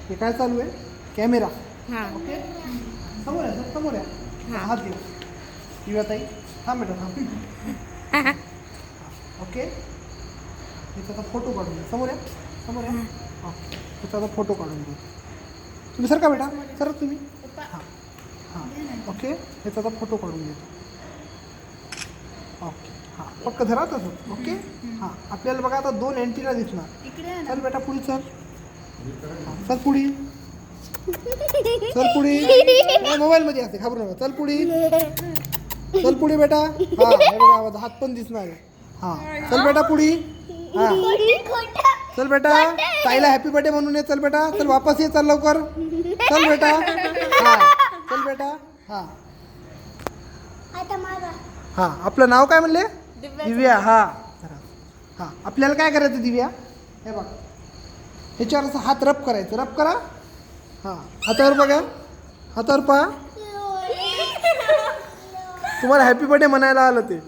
हे काय चालू आहे? कॅमेरा. हां ओके, समोर आहे, समोर आहे. हात घे. दिव्या ताई थांब बेटा, थांब. ओके, याचा आता फोटो काढून घ्या. समोर आहे, समोर आहे. हां, याचा आता फोटो काढून घ्या. तुम्ही सर का बेटा, सर तुम्ही. हां हां, ओके, याचा आता फोटो काढून घ्या. ओके, हां, पक्क धरा तसं. ओके, हां, आपल्याला बघा आता 2 अँटिना दिसणार. चल बेटा पुढे चल. चल पुढे, चल पुढे. मोबाईलमध्ये असते, घाबरू नका. चल पुढे, चल पुढे बेटा. हां, हे बघा आवाज, हात पण दिसणार आहे. हां, चल बेटा पुढे. हां, चल बेटा, ताईला हॅपी बर्थडे म्हणून ये. चल बेटा, चल वापस ये, चल लवकर. चल बेटा. हां, चल बेटा. हां हां, आपलं नाव काय म्हणले? दिव्या. हां हां, आपल्याला काय करायचं दिव्या? हे बघ, ह्याच्यावर असं हात रब करायचं. रब करा. हां, हातावर बघा, हातावर पहा. तुम्हाला हॅपी बर्थडे म्हणायला आलं ते.